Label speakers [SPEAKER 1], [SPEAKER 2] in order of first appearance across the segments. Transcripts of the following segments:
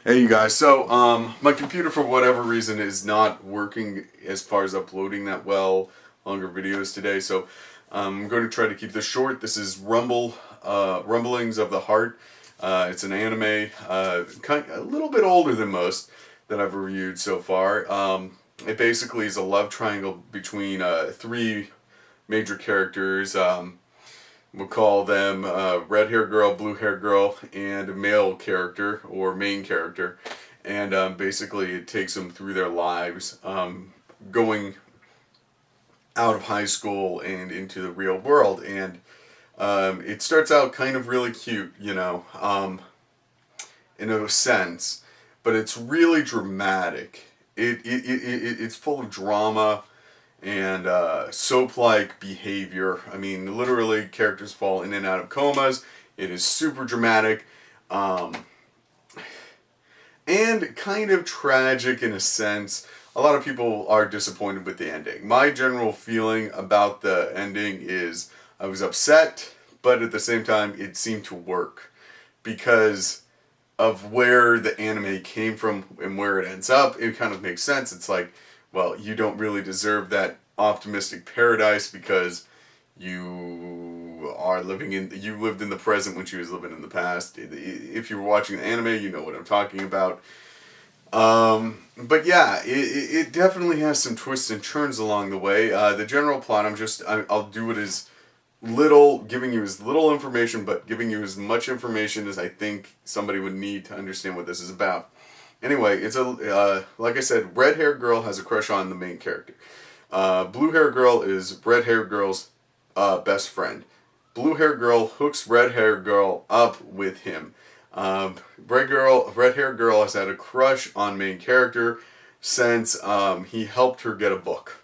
[SPEAKER 1] Hey you guys, so my computer for whatever reason is not working as far as uploading that well longer videos today, so I'm going to try to keep this short. This is Rumblings of the Heart. It's an anime, a little bit older than most that I've reviewed so far. It basically is a love triangle between three major characters. We'll call them red hair girl, blue hair girl, and a male character or main character. And basically it takes them through their lives, going out of high school and into the real world. And it starts out kind of really cute, in a sense, but it's really dramatic. It's full of drama and soap-like behavior. I mean, literally, characters fall in and out of comas. It is super dramatic, and kind of tragic in a sense. A lot of people are disappointed with the ending. My general feeling about the ending is I was upset, but at the same time, it seemed to work because of where the anime came from and where it ends up. It kind of makes sense. It's like, well, you don't really deserve that optimistic paradise because you lived in the present when she was living in the past. If you were watching the anime, you know what I'm talking about. But yeah, it definitely has some twists and turns along the way. The general plot, I'll do it as giving you as little information, but giving you as much information as I think somebody would need to understand what this is about. Anyway, it's like I said, red hair girl has a crush on the main character. Blue hair girl is red hair girl's best friend. Blue hair girl hooks red hair girl up with him. Red hair girl has had a crush on main character since he helped her get a book.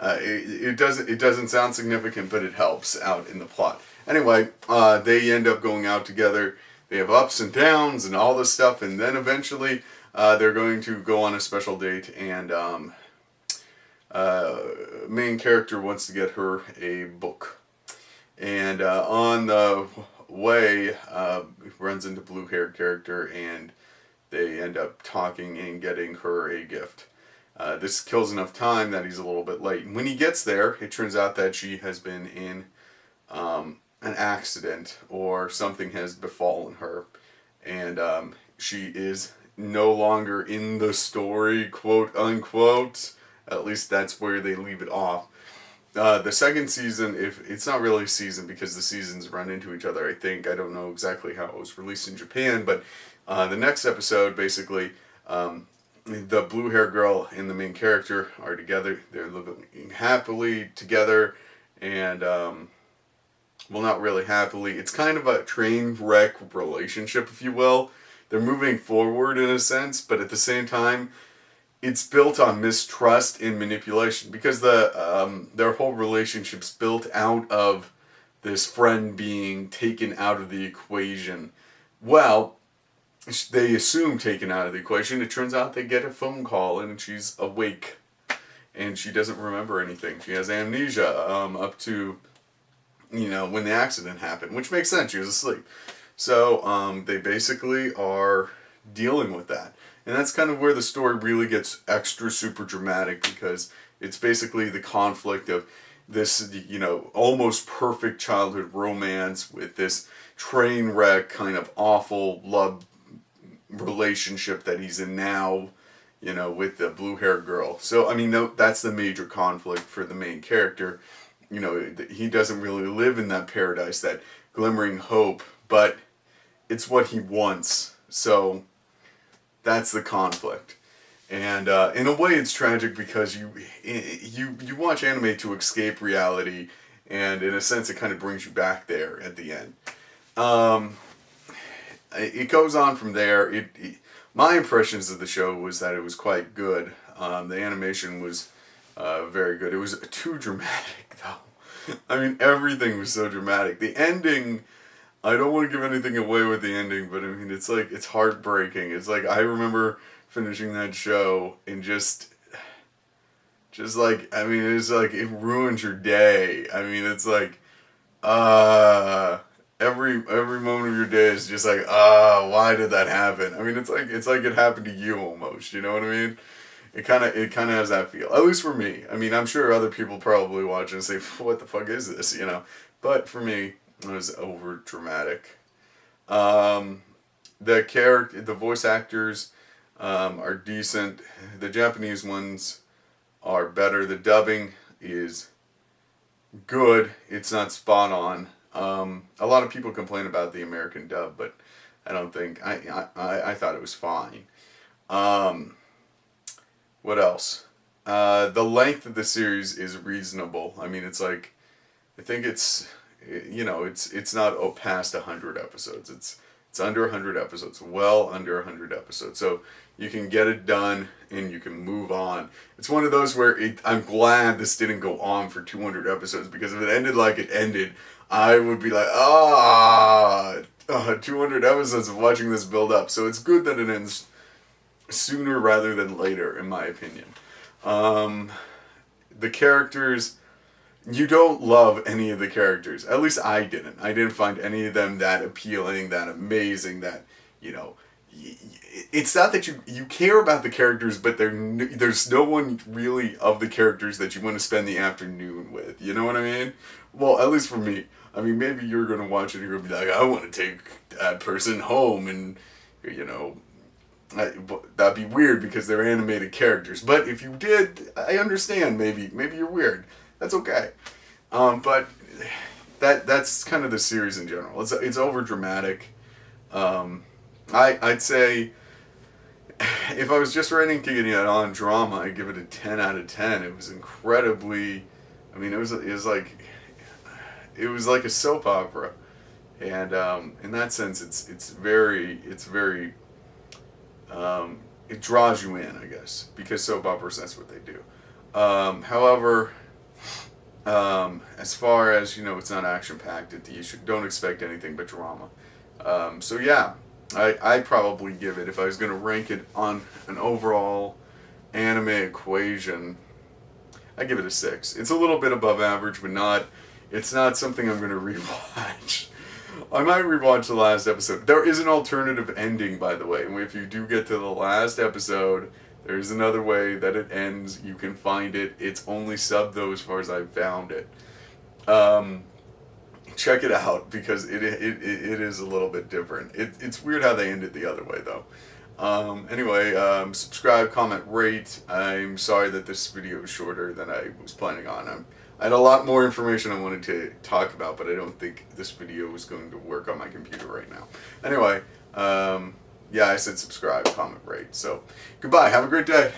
[SPEAKER 1] It doesn't sound significant, but it helps out in the plot. Anyway, they end up going out together. They have ups and downs and all this stuff, and then eventually they're going to go on a special date, and main character wants to get her a book. And on the way, runs into blue haired character, and they end up talking and getting her a gift. This kills enough time that he's a little bit late. And when he gets there, it turns out that she has been in an accident or something has befallen her, and she is no longer in the story, quote unquote. At least that's where they leave it off. The second season, if it's not really a season because the seasons run into each other, I think. I don't know exactly how it was released in Japan, but the next episode, basically, the blue hair girl and the main character are together. They're living happily together, and well, not really happily. It's kind of a train wreck relationship, if you will. They're moving forward in a sense, but at the same time, it's built on mistrust and manipulation because their whole relationship's built out of this friend being taken out of the equation. Well, they assume taken out of the equation. It turns out they get a phone call and she's awake, and she doesn't remember anything. She has amnesia up to when the accident happened, which makes sense. She was asleep. So they basically are dealing with that. And that's kind of where the story really gets extra super dramatic, because it's basically the conflict of this, almost perfect childhood romance with this train wreck kind of awful love relationship that he's in now, with the blue haired girl. So, I mean, that's the major conflict for the main character. He doesn't really live in that paradise, that glimmering hope, but it's what he wants. So that's the conflict. And in a way it's tragic because you watch anime to escape reality, and in a sense it kind of brings you back there at the end. It goes on from there. My impressions of the show was that it was quite good. The animation was very good. It was too dramatic though. I mean, everything was so dramatic. The ending, I don't want to give anything away with the ending, but I mean, it's heartbreaking. It's like, I remember finishing that show and just like, it's like, it ruins your day. I mean, it's like, every moment of your day is just like, why did that happen? I mean, it's like it happened to you almost. You know what I mean? It kind of has that feel. At least for me. I mean, I'm sure other people probably watch and say, "What the fuck is this?" You know. But for me, it was over dramatic. Um, the voice actors are decent. The Japanese ones are better. The dubbing is good. It's not spot on. A lot of people complain about the American dub, but I don't think I thought it was fine. Um, what else? The length of the series is reasonable. I mean, it's like I think it's not past 100 episodes. It's under 100 episodes, well under 100 episodes. So you can get it done and you can move on. It's one of those where I'm glad this didn't go on for 200 episodes, because if it ended like it ended, I would be like, 200 episodes of watching this build up. So it's good that it ends sooner rather than later, in my opinion. The characters, you don't love any of the characters. At least I didn't. I didn't find any of them that appealing, that amazing, that, it's not that you care about the characters, but there's no one really of the characters that you want to spend the afternoon with. You know what I mean? Well, at least for me. I mean, maybe you're going to watch it and you're going to be like, I want to take that person home, and, that'd be weird because they're animated characters. But if you did, I understand. Maybe you're weird. That's okay. But that's kind of the series in general. It's over dramatic. I'd say if I was just rating it on drama, I'd give it a 10 out of 10. It was incredibly. I mean, it was like a soap opera, and in that sense, it's very. It draws you in, I guess, because soap operas, that's what they do. However, as far as, it's not action packed, don't expect anything but drama. So yeah, I'd probably give it, if I was going to rank it on an overall anime equation, I'd give it a 6. It's a little bit above average, but it's not something I'm going to rewatch. I might rewatch the last episode. There is an alternative ending, by the way. And if you do get to the last episode, there's another way that it ends. You can find it. It's only subbed, though, as far as I've found it. Check it out, because it is a little bit different. It's weird how they end it the other way, though. Anyway, subscribe, comment, rate. I'm sorry that this video is shorter than I was planning on. I had a lot more information I wanted to talk about, but I don't think this video is going to work on my computer right now. Anyway, yeah, I said subscribe, comment, rate. So, goodbye. Have a great day.